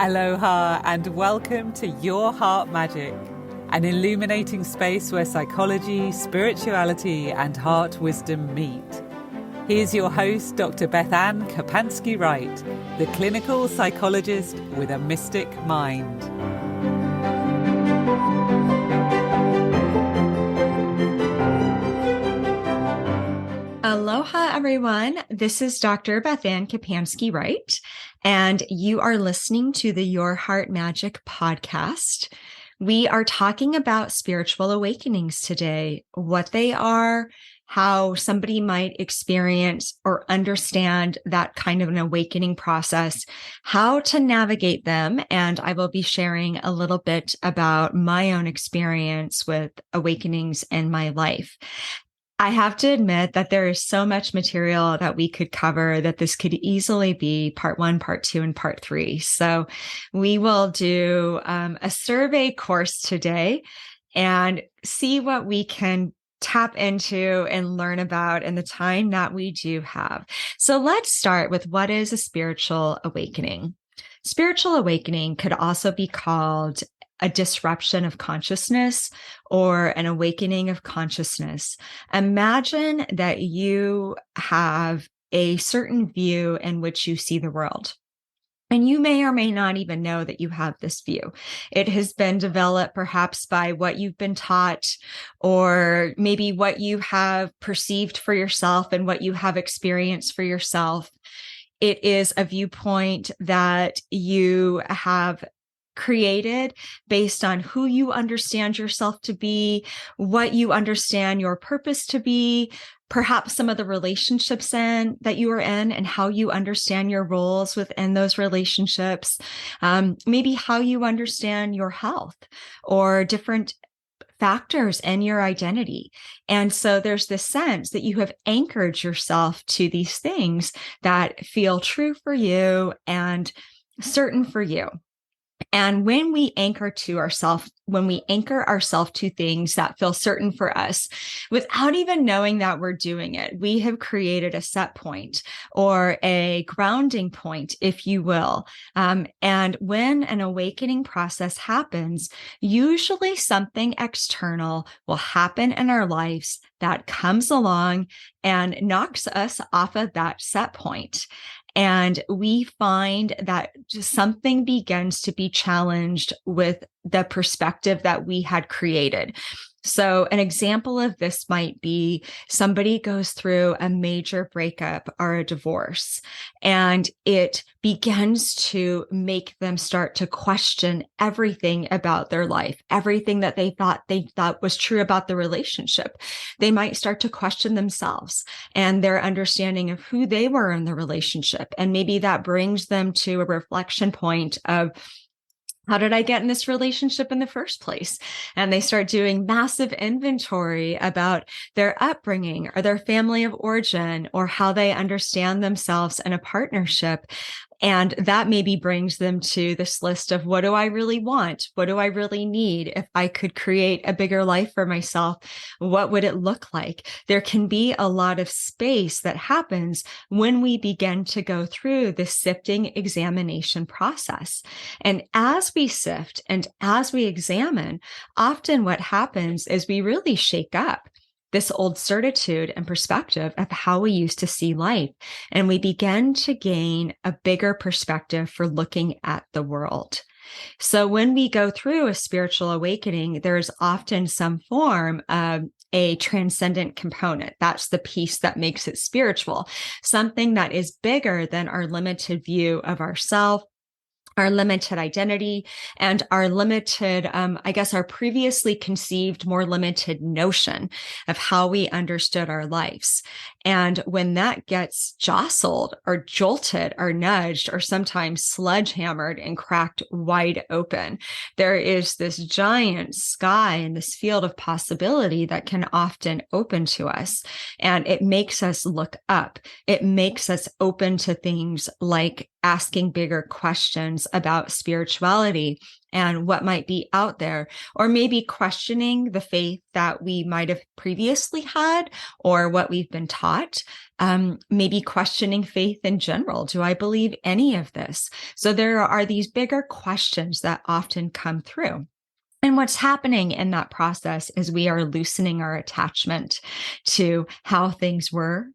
Aloha and welcome to Your Heart Magic, an illuminating space where psychology, spirituality and heart wisdom meet. Here's your host, Dr. BethAnne Kapansky-Wright, the clinical psychologist with a mystic mind. Aloha, everyone. This is Dr. BethAnne Kapansky-Wright, and you are listening to the Your Heart Magic podcast. We are talking about spiritual awakenings today, what they are, how somebody might experience or understand that kind of an awakening process, how to navigate them, and I will be sharing a little bit about my own experience with awakenings in my life. I have to admit that there is so much material that we could cover that this could easily be part 1, part 2, and part 3. So we will do a survey course today and see what we can tap into and learn about in the time that we do have. So let's start with what is a spiritual awakening. Spiritual awakening could also be called a disruption of consciousness or an awakening of consciousness. Imagine that you have a certain view in which you see the world. And you may or may not even know that you have this view. It has been developed perhaps by what you've been taught, or maybe what you have perceived for yourself and what you have experienced for yourself. It is a viewpoint that you have created based on who you understand yourself to be, what you understand your purpose to be, perhaps some of the relationships that you are in and how you understand your roles within those relationships, maybe how you understand your health or different factors in your identity. And so there's this sense that you have anchored yourself to these things that feel true for you and certain for you. And when we anchor ourselves to things that feel certain for us, without even knowing that we're doing it, we have created a set point or a grounding point, if you will. And when an awakening process happens, usually something external will happen in our lives that comes along and knocks us off of that set point. And we find that just something begins to be challenged with the perspective that we had created. So an example of this might be somebody goes through a major breakup or a divorce, and it begins to make them start to question everything about their life, everything that they thought was true about the relationship. They might start to question themselves and their understanding of who they were in the relationship. And maybe that brings them to a reflection point of, how did I get in this relationship in the first place? And they start doing massive inventory about their upbringing or their family of origin or how they understand themselves in a partnership. And that maybe brings them to this list of, what do I really want? What do I really need? If I could create a bigger life for myself, what would it look like? There can be a lot of space that happens when we begin to go through this sifting examination process. And as we sift and as we examine, often what happens is we really shake up this old certitude and perspective of how we used to see life. And we begin to gain a bigger perspective for looking at the world. So when we go through a spiritual awakening, there's often some form of a transcendent component. That's the piece that makes it spiritual, something that is bigger than our limited view of ourselves, our limited identity, and our limited, our previously conceived, more limited notion of how we understood our lives. And when that gets jostled or jolted or nudged or sometimes sledgehammered and cracked wide open, there is this giant sky and this field of possibility that can often open to us. And it makes us look up. It makes us open to things like asking bigger questions about spirituality, and what might be out there, or maybe questioning the faith that we might have previously had or what we've been taught. Maybe questioning faith in general. Do I believe any of this? So there are these bigger questions that often come through. And what's happening in that process is we are loosening our attachment to how things were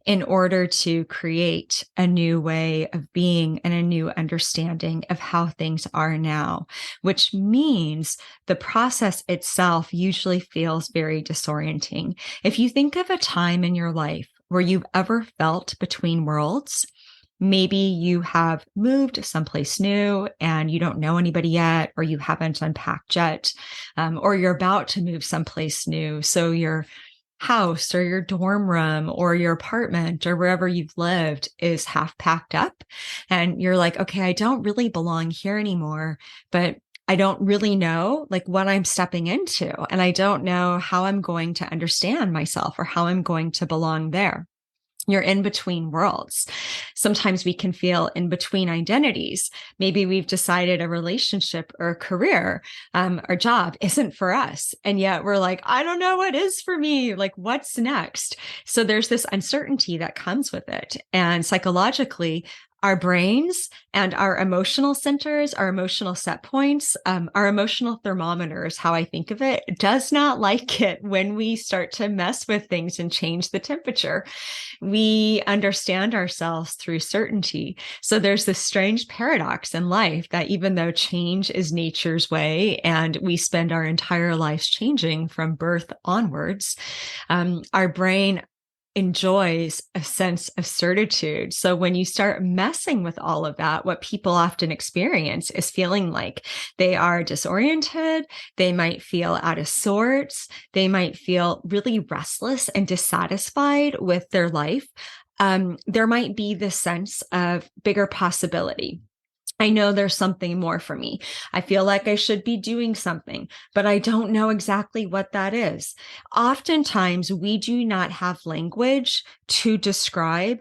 in order to create a new way of being and a new understanding of how things are now, which means the process itself usually feels very disorienting. If you think of a time in your life where you've ever felt between worlds, maybe you have moved someplace new and you don't know anybody yet, or you haven't unpacked yet, or you're about to move someplace new. So your house or your dorm room or your apartment or wherever you've lived is half packed up. And you're like, okay, I don't really belong here anymore, but I don't really know like what I'm stepping into. And I don't know how I'm going to understand myself or how I'm going to belong there. You're in between worlds. Sometimes we can feel in between identities. Maybe we've decided a relationship or a career or job isn't for us. And yet we're like, I don't know what is for me. Like, what's next? So there's this uncertainty that comes with it. And psychologically, our brains and our emotional centers, our emotional set points, our emotional thermometers, how I think of it, does not like it when we start to mess with things and change the temperature. We understand ourselves through certainty. So there's this strange paradox in life that even though change is nature's way and we spend our entire lives changing from birth onwards, our brain enjoys a sense of certitude. So when you start messing with all of that, what people often experience is feeling like they are disoriented. They might feel out of sorts. They might feel really restless and dissatisfied with their life. There might be this sense of bigger possibility. I know there's something more for me. I feel like I should be doing something, but I don't know exactly what that is. Oftentimes, we do not have language to describe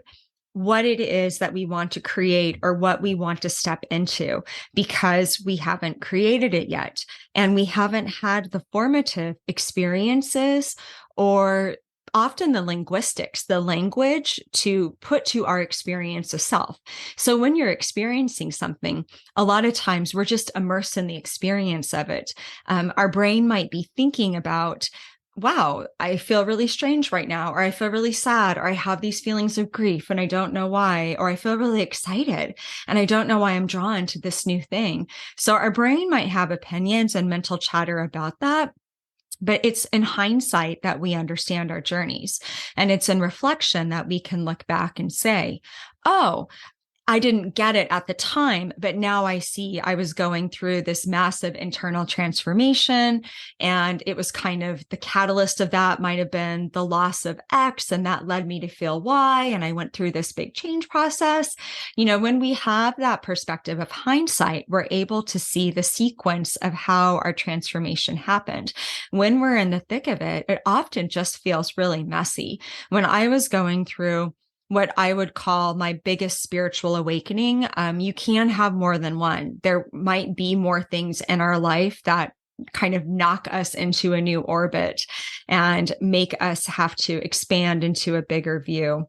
what it is that we want to create or what we want to step into because we haven't created it yet. And we haven't had the formative experiences or often the linguistics, the language to put to our experience of self. So when you're experiencing something, a lot of times we're just immersed in the experience of it. Our brain might be thinking about, wow, I feel really strange right now, or I feel really sad, or I have these feelings of grief and I don't know why, or I feel really excited and I don't know why I'm drawn to this new thing. So our brain might have opinions and mental chatter about that. But it's in hindsight that we understand our journeys. And it's in reflection that we can look back and say, oh, I didn't get it at the time, but now I see I was going through this massive internal transformation. And it was kind of the catalyst of that might have been the loss of X, and that led me to feel Y. And I went through this big change process. You know, when we have that perspective of hindsight, we're able to see the sequence of how our transformation happened. When we're in the thick of it, it often just feels really messy. When I was going through what I would call my biggest spiritual awakening. You can have more than one. There might be more things in our life that kind of knock us into a new orbit and make us have to expand into a bigger view.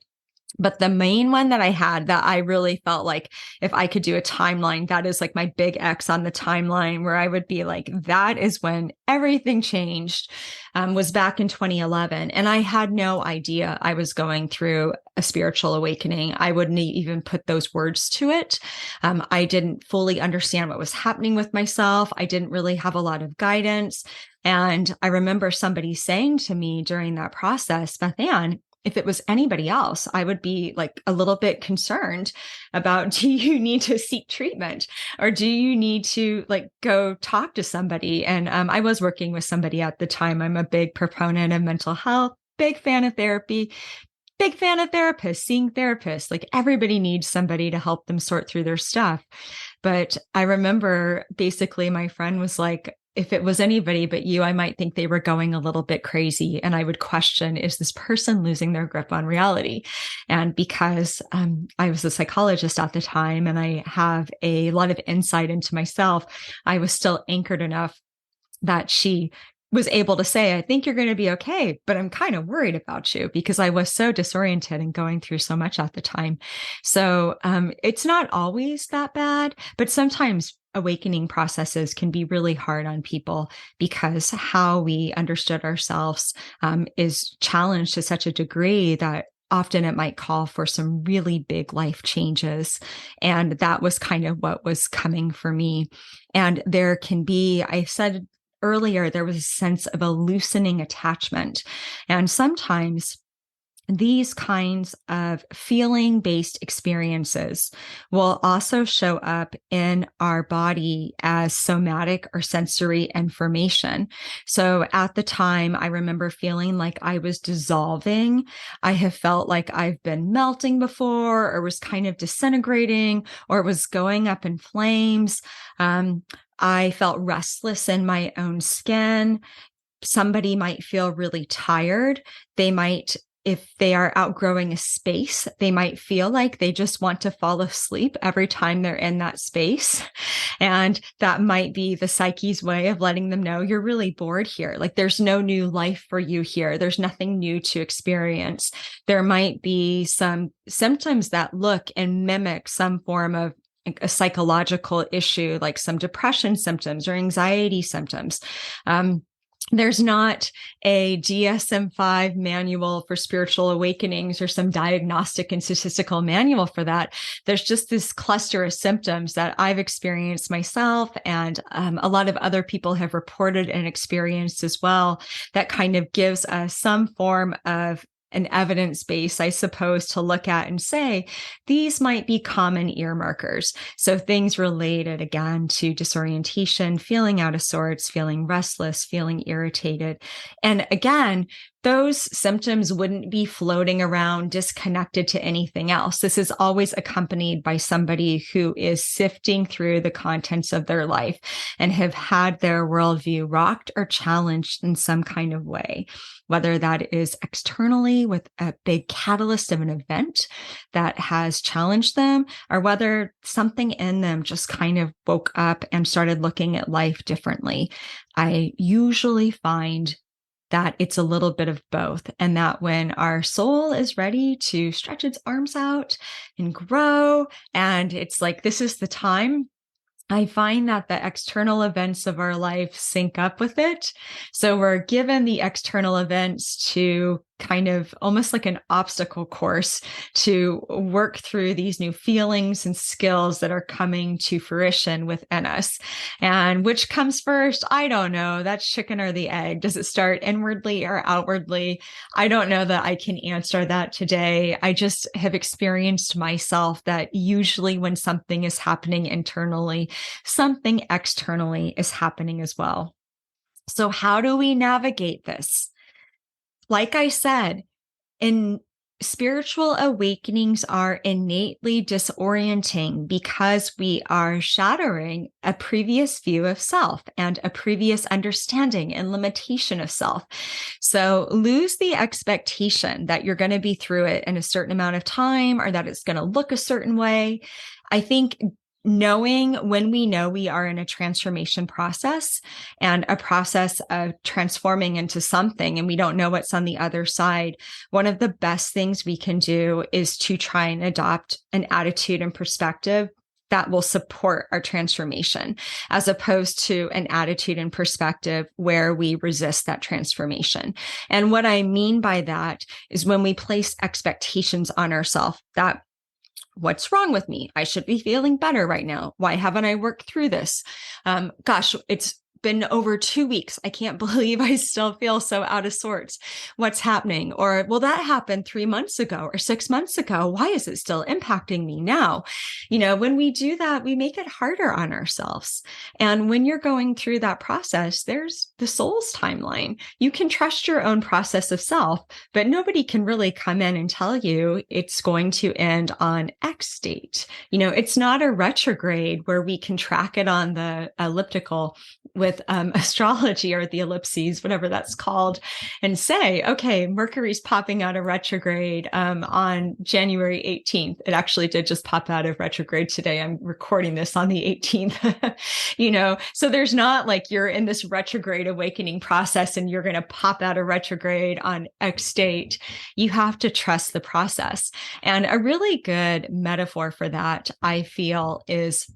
But the main one that I had that I really felt like if I could do a timeline, that is like my big X on the timeline where I would be like, that is when everything changed, was back in 2011. And I had no idea I was going through a spiritual awakening. I wouldn't even put those words to it. I didn't fully understand what was happening with myself. I didn't really have a lot of guidance. And I remember somebody saying to me during that process, BethAnne, if it was anybody else, I would be like a little bit concerned about, do you need to seek treatment or do you need to like go talk to somebody? And I was working with somebody at the time. I'm a big proponent of mental health, big fan of therapy, big fan of therapists, seeing therapists. Like everybody needs somebody to help them sort through their stuff. But I remember basically my friend was like, if it was anybody but you, I might think they were going a little bit crazy. And I would question, is this person losing their grip on reality? And because I was a psychologist at the time and I have a lot of insight into myself, I was still anchored enough that she was able to say, I think you're going to be okay, but I'm kind of worried about you, because I was so disoriented and going through so much at the time. So it's not always that bad, but sometimes awakening processes can be really hard on people because how we understood ourselves is challenged to such a degree that often it might call for some really big life changes. And that was kind of what was coming for me. And there can be, I said earlier, there was a sense of a loosening attachment. And sometimes these kinds of feeling-based experiences will also show up in our body as somatic or sensory information. So at the time, I remember feeling like I was dissolving. I have felt like I've been melting before, or was kind of disintegrating, or was going up in flames. I felt restless in my own skin. Somebody might feel really tired. They might, if they are outgrowing a space, they might feel like they just want to fall asleep every time they're in that space. And that might be the psyche's way of letting them know you're really bored here. Like there's no new life for you here. There's nothing new to experience. There might be some symptoms that look and mimic some form of a psychological issue, like some depression symptoms or anxiety symptoms. There's not a DSM-5 manual for spiritual awakenings or some diagnostic and statistical manual for that. There's just this cluster of symptoms that I've experienced myself, and a lot of other people have reported and experienced as well, that kind of gives us some form of an evidence base, I suppose, to look at and say, these might be common ear markers. So things related, again, to disorientation, feeling out of sorts, feeling restless, feeling irritated. And again, those symptoms wouldn't be floating around disconnected to anything else. This is always accompanied by somebody who is sifting through the contents of their life and have had their worldview rocked or challenged in some kind of way, whether that is externally with a big catalyst of an event that has challenged them, or whether something in them just kind of woke up and started looking at life differently. I usually find that it's a little bit of both, and that when our soul is ready to stretch its arms out and grow, and it's like, this is the time, I find that the external events of our life sync up with it. So we're given the external events to kind of almost like an obstacle course to work through these new feelings and skills that are coming to fruition within us. And which comes first? I don't know. That's chicken or the egg. Does it start inwardly or outwardly? I don't know that I can answer that today. I just have experienced myself that usually when something is happening internally, something externally is happening as well. So how do we navigate this? Like I said, in spiritual awakenings are innately disorienting because we are shattering a previous view of self and a previous understanding and limitation of self. So lose the expectation that you're going to be through it in a certain amount of time, or that it's going to look a certain way. I think knowing when we know we are in a transformation process and a process of transforming into something, and we don't know what's on the other side, one of the best things we can do is to try and adopt an attitude and perspective that will support our transformation, as opposed to an attitude and perspective where we resist that transformation. And what I mean by that is when we place expectations on ourselves, that what's wrong with me? I should be feeling better right now. Why haven't I worked through this? Gosh, it's been over 2 weeks. I can't believe I still feel so out of sorts. What's happening? Or, well, that happened 3 months ago or 6 months ago. Why is it still impacting me now? You know, when we do that, we make it harder on ourselves. And when you're going through that process, there's the soul's timeline. You can trust your own process of self, but nobody can really come in and tell you it's going to end on X date. You know, it's not a retrograde where we can track it on the elliptical with astrology or the ellipses, whatever that's called, and say, okay, Mercury's popping out of retrograde on January 18th. It actually did just pop out of retrograde today. I'm recording this on the 18th, so there's not like you're in this retrograde awakening process and you're going to pop out of retrograde on X date. You have to trust the process. And a really good metaphor for that, I feel, is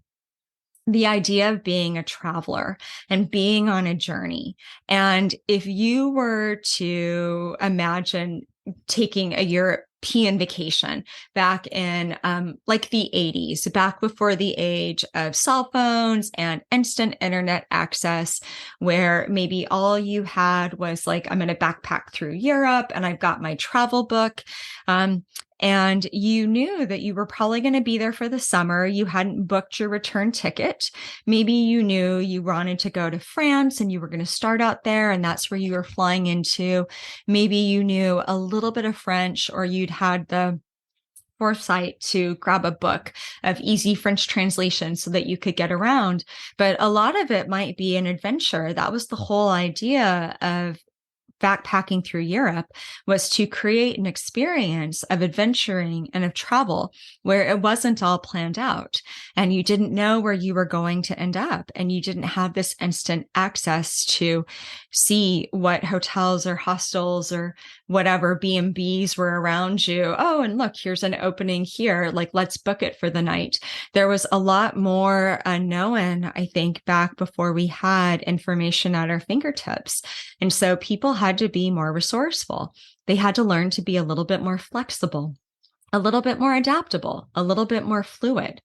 the idea of being a traveler and being on a journey. And if you were to imagine taking a European vacation back in like the 80s, back before the age of cell phones and instant internet access, where maybe all you had was like, I'm going to backpack through Europe and I've got my travel book. And you knew that you were probably going to be there for the summer. You hadn't booked your return ticket. Maybe you knew you wanted to go to France and you were going to start out there, and that's where you were flying into. Maybe you knew a little bit of French, or you'd had the foresight to grab a book of easy French translation so that you could get around. But a lot of it might be an adventure. That was the whole idea of backpacking through Europe, was to create an experience of adventuring and of travel where it wasn't all planned out and you didn't know where you were going to end up, and you didn't have this instant access to see what hotels or hostels or whatever B&Bs were around you. Oh, and look, here's an opening here. Like, let's book it for the night. There was a lot more unknown, I think, back before we had information at our fingertips. And so people had to be more resourceful. They had to learn to be a little bit more flexible, a little bit more adaptable, a little bit more fluid.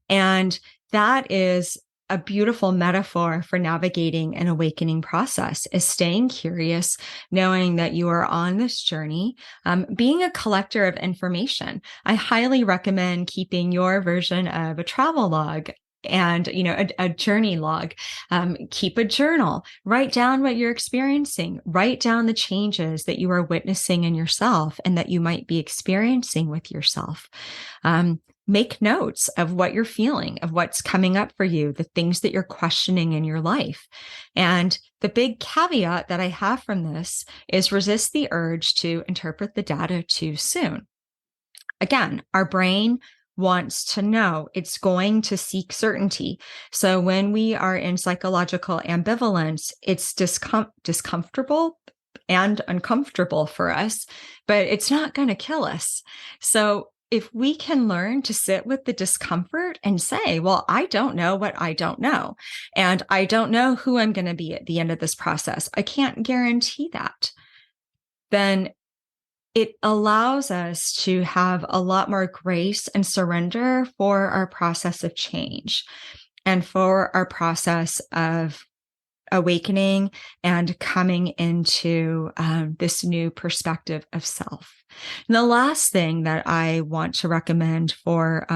And that is a beautiful metaphor for navigating an awakening process, is staying curious, knowing that you are on this journey, being a collector of information. I highly recommend keeping your version of a travel log and, a journey log. Keep a journal, write down what you're experiencing, write down the changes that you are witnessing in yourself and that you might be experiencing with yourself. Make notes of what you're feeling, of what's coming up for you, the things that you're questioning in your life. And the big caveat that I have from this is resist the urge to interpret the data too soon. Again, our brain wants to know. It's going to seek certainty. So when we are in psychological ambivalence, it's discomfortable and uncomfortable for us, but it's not going to kill us. So if we can learn to sit with the discomfort and say, well, I don't know what I don't know, and I don't know who I'm going to be at the end of this process, I can't guarantee that, then it allows us to have a lot more grace and surrender for our process of change and for our process of awakening and coming into this new perspective of self. And the last thing that I want to recommend for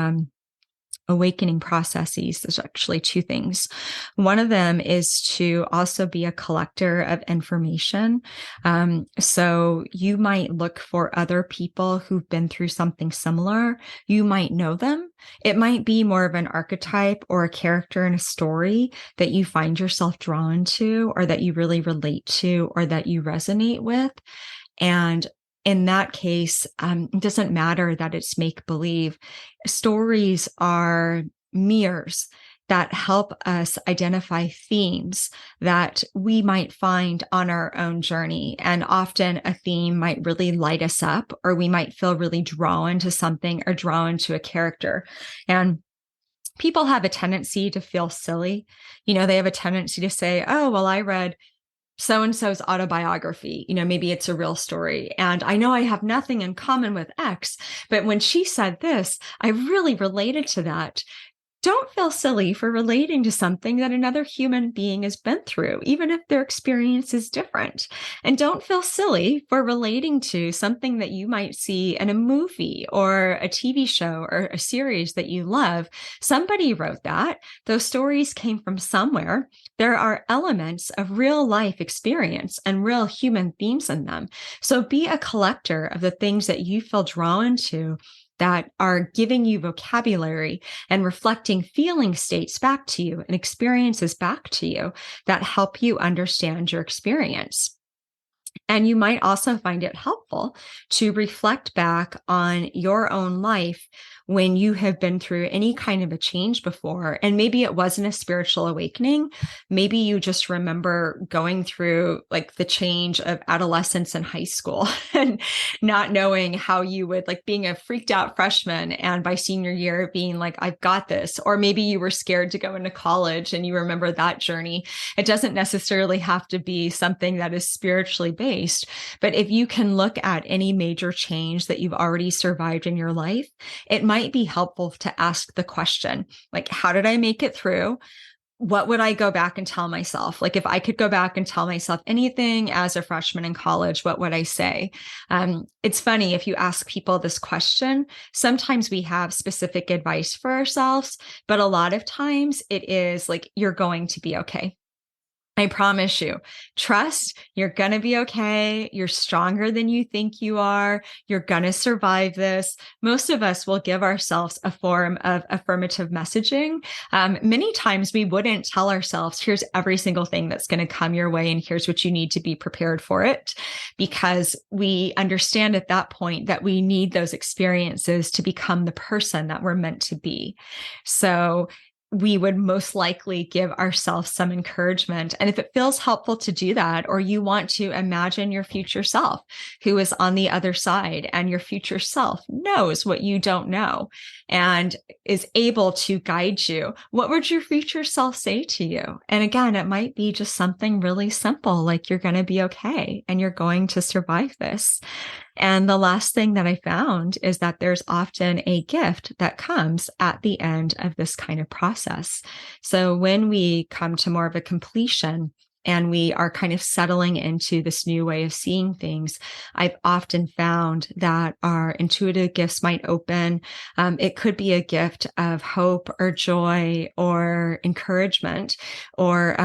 awakening processes, there's actually two things. One of them is to also be a collector of information. So you might look for other people who've been through something similar. You might know them. It might be more of an archetype or a character in a story that you find yourself drawn to, or that you really relate to, or that you resonate with. And in that case, it doesn't matter that it's make-believe. Stories are mirrors that help us identify themes that we might find on our own journey. And often a theme might really light us up, or we might feel really drawn to something or drawn to a character. And people have a tendency to feel silly. They have a tendency to say, oh, well, I read so-and-so's autobiography, maybe it's a real story, and I know I have nothing in common with X, but when she said this, I really related to that. Don't feel silly for relating to something that another human being has been through, even if their experience is different. And don't feel silly for relating to something that you might see in a movie or a TV show or a series that you love. Somebody wrote that. Those stories came from somewhere. There are elements of real life experience and real human themes in them. So be a collector of the things that you feel drawn to, that are giving you vocabulary and reflecting feeling states back to you and experiences back to you that help you understand your experience. And you might also find it helpful to reflect back on your own life when you have been through any kind of a change before. And maybe it wasn't a spiritual awakening. Maybe you just remember going through like the change of adolescence and high school and not knowing how you would, like being a freaked out freshman and by senior year being like, I've got this. Or maybe you were scared to go into college and you remember that journey. It doesn't necessarily have to be something that is spiritually based, but if you can look at any major change that you've already survived in your life, it might be helpful to ask the question, like, how did I make it through? What would I go back and tell myself? Like, if I could go back and tell myself anything as a freshman in college, what would I say? It's funny, if you ask people this question, sometimes we have specific advice for ourselves, but a lot of times it is like, you're going to be okay. I promise you, trust, you're going to be okay. You're stronger than you think you are. You're going to survive this. Most of us will give ourselves a form of affirmative messaging. Many times we wouldn't tell ourselves, here's every single thing that's going to come your way, and here's what you need to be prepared for it, because we understand at that point that we need those experiences to become the person that we're meant to be. So we would most likely give ourselves some encouragement. And if it feels helpful to do that, or you want to imagine your future self who is on the other side, and your future self knows what you don't know and is able to guide you, what would your future self say to you? And again, it might be just something really simple, like you're going to be okay and you're going to survive this. And the last thing that I found is that there's often a gift that comes at the end of this kind of process. So when we come to more of a completion and we are kind of settling into this new way of seeing things, I've often found that our intuitive gifts might open. It could be a gift of hope or joy or encouragement, or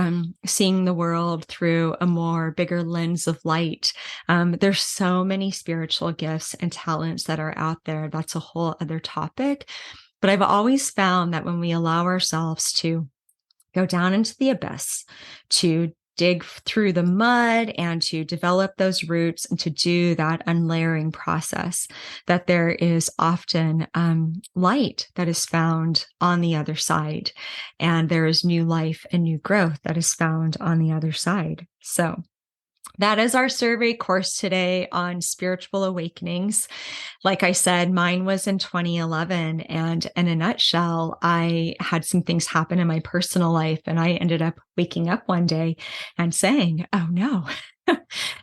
seeing the world through a more bigger lens of light. There's so many spiritual gifts and talents that are out there. That's a whole other topic. But I've always found that when we allow ourselves to go down into the abyss, to dig through the mud and to develop those roots and to do that unlayering process, that there is often light that is found on the other side. And there is new life and new growth that is found on the other side. So that is our survey course today on spiritual awakenings. Like I said, mine was in 2011. And in a nutshell, I had some things happen in my personal life. And I ended up waking up one day and saying, oh no,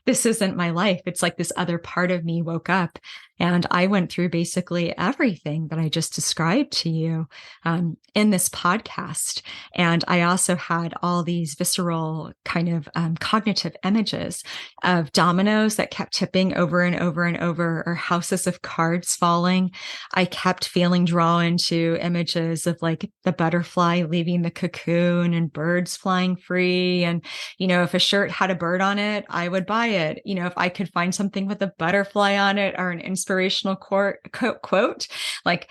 this isn't my life. It's like this other part of me woke up. And I went through basically everything that I just described to you in this podcast. And I also had all these visceral kind of cognitive images of dominoes that kept tipping over and over and over, or houses of cards falling. I kept feeling drawn to images of like the butterfly leaving the cocoon and birds flying free. And, you know, if a shirt had a bird on it, I would buy it. You know, if I could find something with a butterfly on it or an inspirational quote, like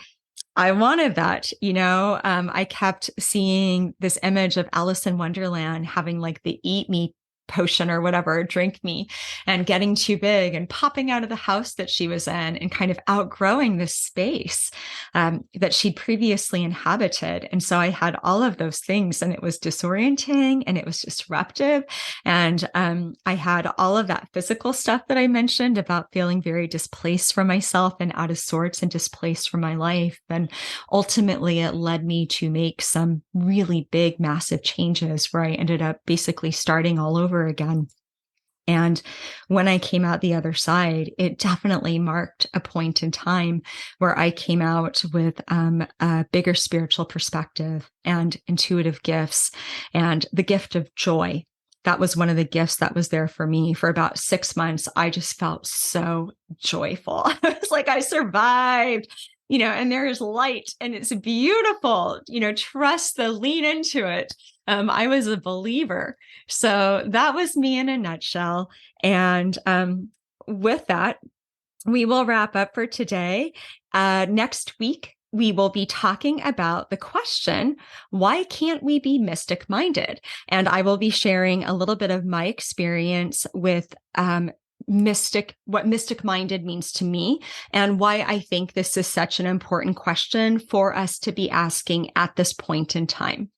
I wanted that, you know. I kept seeing this image of Alice in Wonderland having like the eat me potion or whatever, drink me, and getting too big and popping out of the house that she was in and kind of outgrowing this space that she'd previously inhabited. And so I had all of those things, and it was disorienting and it was disruptive. And I had all of that physical stuff that I mentioned about feeling very displaced from myself and out of sorts and displaced from my life. And ultimately it led me to make some really big, massive changes where I ended up basically starting all over again. And when I came out the other side, it definitely marked a point in time where I came out with a bigger spiritual perspective and intuitive gifts and the gift of joy. That was one of the gifts that was there for me. For about 6 months, I just felt so joyful. It's like I survived. You know, and there is light and it's beautiful, you know, lean into it. I was a believer. So that was me in a nutshell. And with that, we will wrap up for today. Next week, we will be talking about the question, why can't we be mystic-minded? And I will be sharing a little bit of my experience with what mystic-minded means to me, and why I think this is such an important question for us to be asking at this point in time.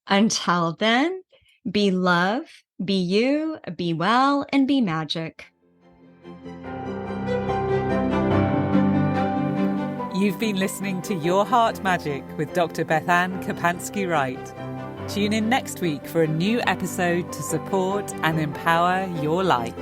Until then, be love, be you, be well, and be magic. You've been listening to Your Heart Magic with Dr. BethAnne Kapansky-Wright. Tune in next week for a new episode to support and empower your light.